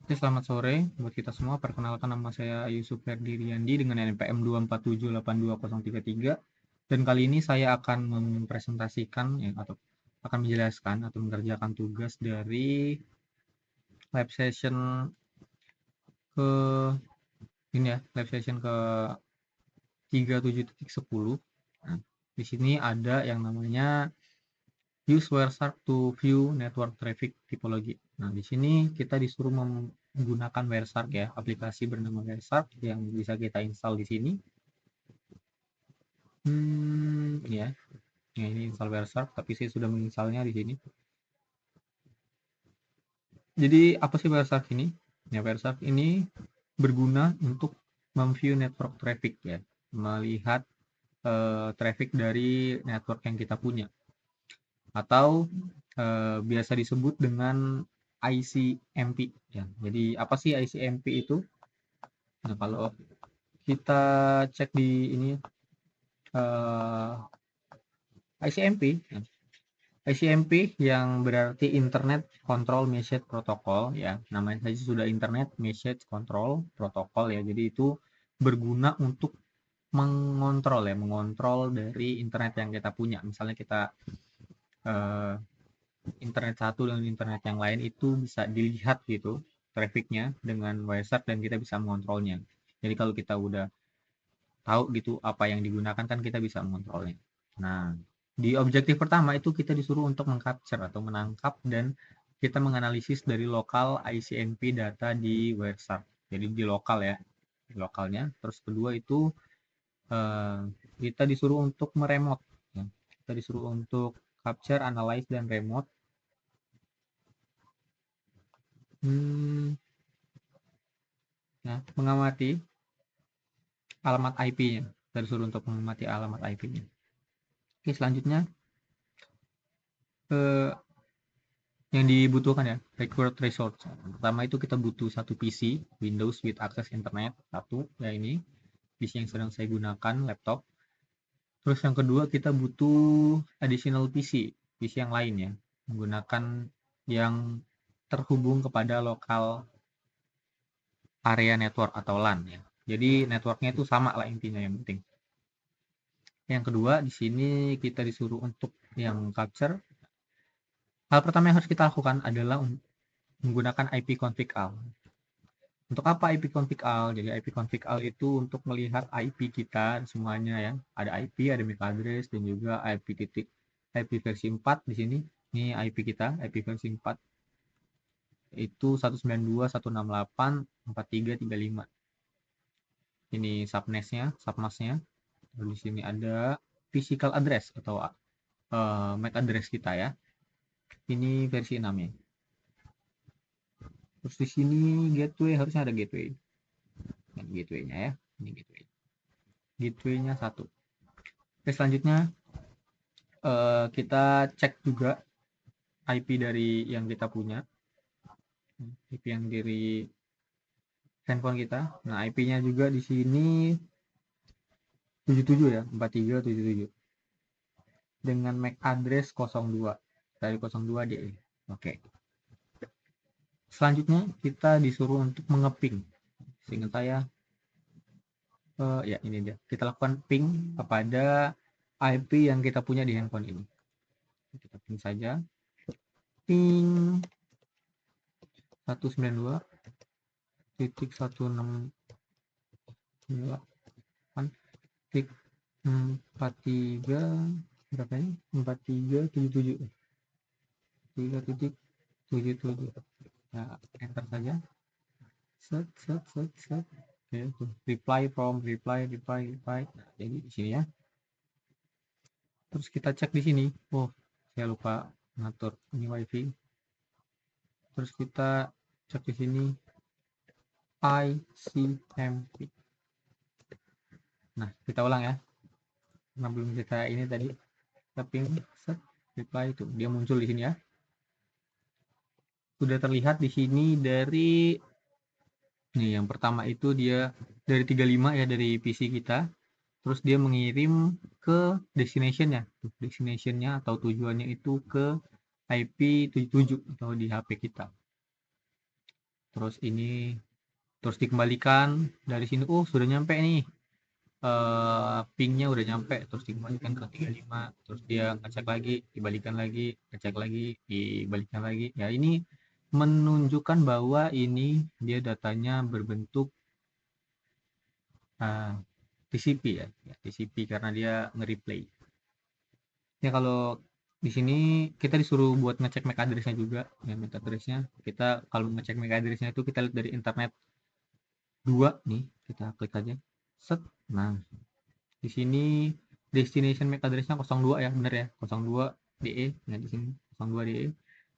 Oke, selamat sore buat kita semua. Perkenalkan, nama saya Yusuf Ferdiriandi dengan NPM 247828033. Dan kali ini saya akan mempresentasikan ya, atau akan menjelaskan atau mengerjakan tugas dari lab session ke ini ya, lab session ke 37.10. Nah, di sini ada yang namanya use Wireshark to view network traffic typology. Nah, di sini kita disuruh menggunakan Wireshark ya, aplikasi bernama Wireshark yang bisa kita install di sini. Ya, ya ini install Wireshark, tapi saya sudah menginstalnya di sini. Jadi apa sih Wireshark ini? Ya, Wireshark ini berguna untuk memview network traffic ya, melihat traffic dari network yang kita punya, atau biasa disebut dengan ICMP ya. Jadi apa sih ICMP itu? Nah, kalau kita cek di ini ICMP, ya. ICMP yang berarti Internet Control Message Protocol ya. Namanya saja sudah Internet Message Control Protocol ya. Jadi itu berguna untuk mengontrol dari internet yang kita punya. Misalnya kita eh, internet satu dengan internet yang lain itu bisa dilihat gitu trafficnya dengan Wireshark dan kita bisa mengontrolnya. Jadi kalau kita udah tahu gitu apa yang digunakan kan kita bisa mengontrolnya. Nah, di objektif pertama itu kita disuruh untuk mengcapture atau menangkap dan kita menganalisis dari lokal ICMP data di Wireshark. Jadi di lokal ya, di lokalnya. Terus kedua itu eh, kita disuruh untuk meremote. Ya. Kita disuruh untuk capture, analyze, dan remote. Hmm, nah, mengamati alamat IP-nya. Kita disuruh untuk mengamati alamat IP-nya. Oke, selanjutnya eh, yang dibutuhkan ya, required resource. Pertama itu kita butuh satu PC Windows with access internet, satu ya, ini PC yang sedang saya gunakan, laptop. Terus yang kedua kita butuh additional PC yang lain ya, menggunakan yang terhubung kepada lokal area network atau LAN ya. Jadi networknya itu sama lah intinya, yang penting. Yang kedua di sini kita disuruh untuk yang capture. Hal pertama yang harus kita lakukan adalah menggunakan IP config all. Untuk apa IP config all? Jadi IP config all itu untuk melihat IP kita semuanya ya. Ada IP, ada MAC address, dan juga IP titik, IP versi 4 di sini. Ini IP kita, IP versi 4 itu 192.168.4335. Ini subnetnya, submasnya. Lalu di sini ada physical address atau MAC address kita ya. Ini versi 6 ya. Terus di sini gateway, harusnya ada gateway. Dan gateway-nya ya. Ini gateway. Gateway-nya 1. Oke, selanjutnya kita cek juga IP dari yang kita punya, IP yang dari handphone kita. Nah, IP-nya juga di sini 77 ya, 4377 dengan MAC address 02 dari 02 DE. Oke. Selanjutnya kita disuruh untuk mengeping. Seingat saya ya ini dia. Kita lakukan ping kepada IP yang kita punya di handphone ini. Kita ping saja. Ping 192.168 titik 43 berapa ini? 4377 3.77. Nah, enter saja. Set set set set. Oke, tuh. Reply from reply. Nah, jadi di sini ya. Terus kita cek di sini. Oh, saya lupa ngatur ini WiFi. Terus kita cek di sini ICMP. Nah, kita ulang ya. Karena belum kita ini tadi. Tapi set reply itu dia muncul di sini ya. Sudah terlihat di sini dari nih, yang pertama itu dia dari 35 ya, dari PC kita. Terus dia mengirim ke destination-nya. Destination-nya atau tujuannya itu ke IP 77 atau di HP kita. terus ini terus dikembalikan dari sini, oh sudah nyampe nih, pingnya udah nyampe, terus dikembalikan ke 35, terus dia ngecek lagi, dibalikan lagi, ngecek lagi, dibalikan lagi. Ya ini menunjukkan bahwa ini dia datanya berbentuk TCP ya, TCP karena dia nge-replay. Ya kalau di sini kita disuruh buat ngecek MAC address-nya juga, ya MAC address-nya. Kita kalau ngecek MAC address-nya itu kita lihat dari internet 2 nih, kita klik aja. Set. Nah, di sini destination MAC address-nya 02 ya, bener ya, 02 DE. Nah, di sini 02 DE.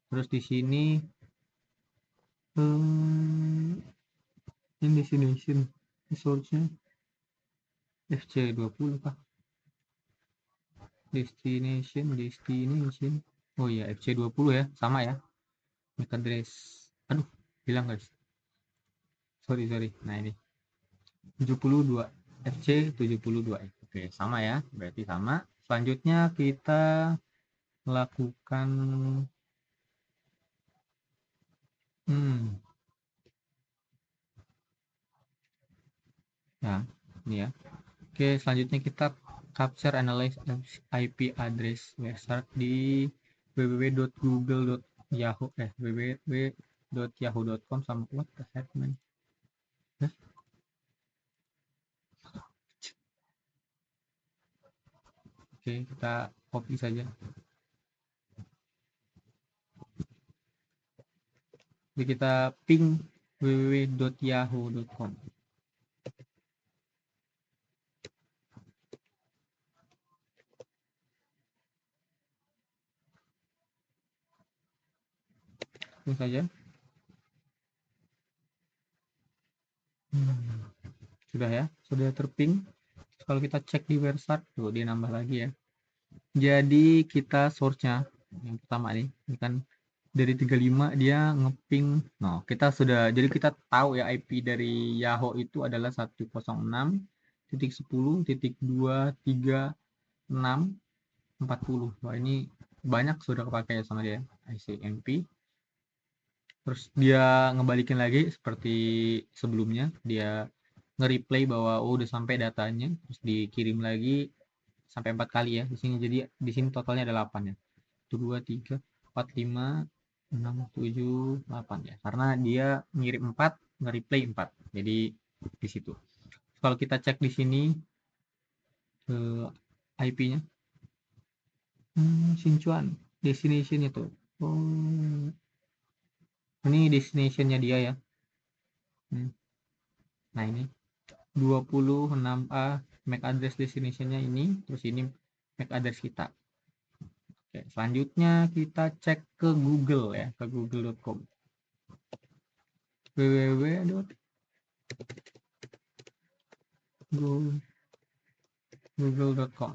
Terus di sini ini destination source-nya FC20 kah? Destination. Oh iya, FC20 ya, sama ya. MAC address. Aduh, hilang guys. Sorry. Nah, ini 72 FC 72. Oke, sama ya. Berarti sama. Selanjutnya kita melakukan hmm, ya, ini ya. Oke, selanjutnya kita capture analyze IP address website di www.yahoo.com sama what the heck man. Oke, kita copy saja. Jadi kita ping www.yahoo.com. Ini saja. Sudah ya, sudah terping. Kalau kita cek di website, tuh dia nambah lagi ya. Jadi kita source-nya yang pertama nih, ini kan dari 35 dia ngeping. No, kita sudah, jadi kita tahu ya IP dari Yahoo itu adalah 106.10.236.40. Wah, ini banyak sudah kepakai sama dia, ICMP. Terus dia ngebalikin lagi seperti sebelumnya, dia nge-replay bahwa oh udah sampai datanya, terus dikirim lagi sampai 4 kali ya di sini. Jadi di sini totalnya ada 8 ya. 1 2 3 4 5 6 7 8 ya. Karena dia ngirim 4, nge-replay 4. Jadi di situ. Kalau kita cek di sini IP-nya Sichuan destination itu. Oh, ini destination-nya dia ya. Nah, ini 26A MAC address destination-nya ini, terus ini MAC address kita. Oke, selanjutnya kita cek ke Google ya, ke google.com. www.google.com.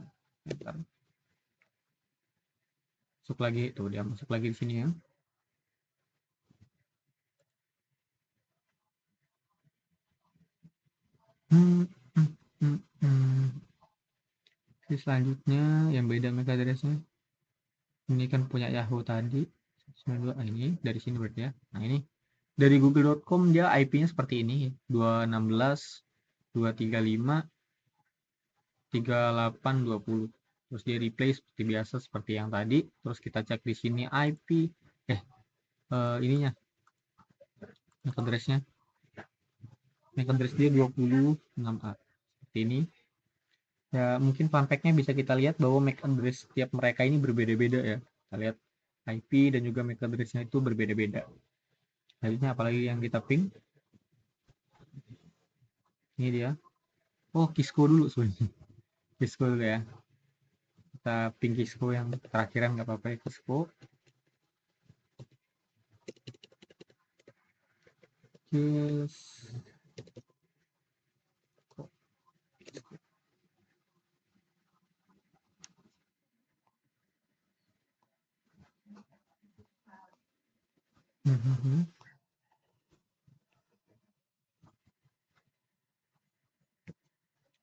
Masuk lagi, tuh dia masuk lagi di sini ya. Selanjutnya yang beda MAC address-nya. Ini kan punya Yahoo tadi. 92, ini dari sini berarti ya. Nah, ini dari google.com dia IP-nya seperti ini, 216 235 3820. Terus dia replay seperti biasa seperti yang tadi. Terus kita cek di sini IP ininya MAC address-nya. MAC address dia 26A. Seperti ini. Ya, mungkin fun fact-nya bisa kita lihat bahwa MAC address setiap mereka ini berbeda-beda ya. Kita lihat IP dan juga MAC address-nya itu berbeda-beda. Selanjutnya apalagi yang kita ping. Ini dia. Oh, Kisco dulu sebenarnya. Kisco dulu ya. Kita ping Kisco yang terakhiran nggak apa-apa ya, Kisco. Yes.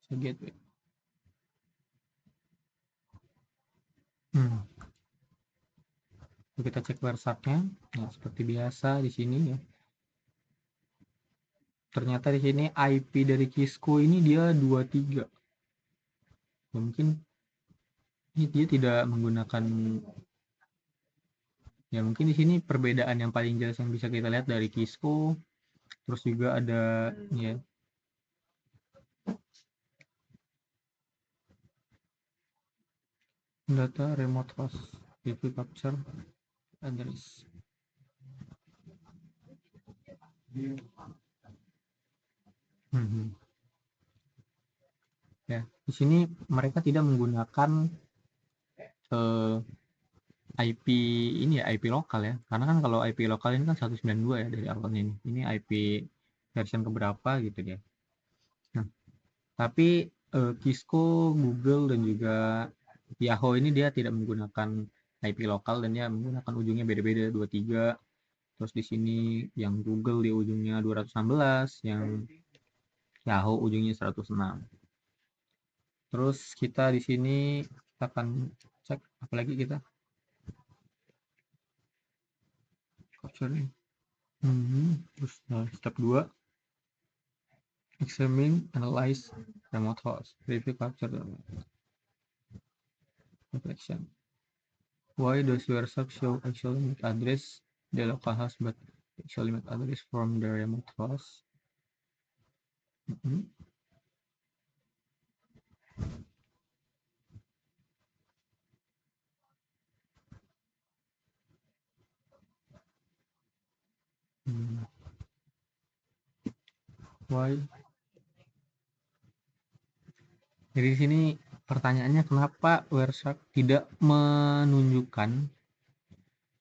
So gateway. Kita cek website-nya. Nah, seperti biasa di sini ya. ternyata di sini IP dari Cisco ini dia 23. Ya, mungkin ini dia tidak menggunakan, ya mungkin di sini perbedaan yang paling jelas yang bisa kita lihat dari Cisco. Terus juga ada ya data remote host IP capture address. Ya, di sini mereka tidak menggunakan IP ini ya, IP lokal ya. Karena kan kalau IP lokal ini kan 192 ya dari awalnya ini. Ini IP version keberapa gitu dia. Nah, tapi Cisco, Google dan juga Yahoo ini dia tidak menggunakan IP lokal dan dia menggunakan ujungnya beda-beda 23. Terus di sini yang Google di ujungnya 216, yang Yahoo ujungnya 106. Terus kita di sini kita akan cek apalagi kita capturing. Terus step 2 examine, analyze remote host, review capture reflection. Why does your sub show actually MAC address the local host but actually MAC address from the remote host? Why? Jadi di sini pertanyaannya kenapa Wireshark tidak menunjukkan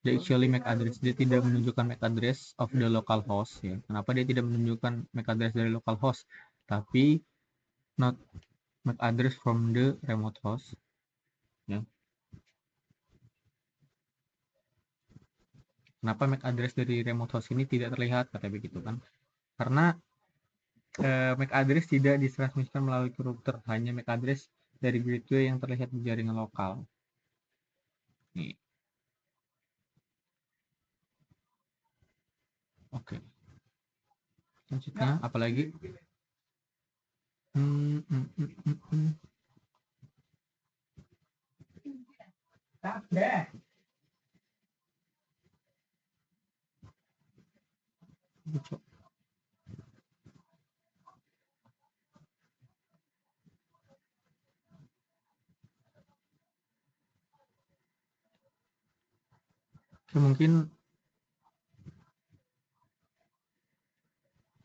the actually MAC address, dia tidak menunjukkan MAC address of the local host ya. Kenapa dia tidak menunjukkan MAC address dari local host tapi not MAC address from the remote host ya. Kenapa MAC address dari remote host ini tidak terlihat, kata begitu kan? Karena MAC address tidak ditransmisikan melalui router, hanya MAC address dari gateway yang terlihat di jaringan lokal. Nih. Oke. Selanjutnya apalagi? Oke, mungkin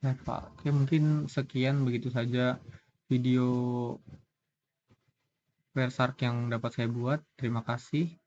ya Pak. Oke, mungkin sekian begitu saja video Wireshark yang dapat saya buat. Terima kasih.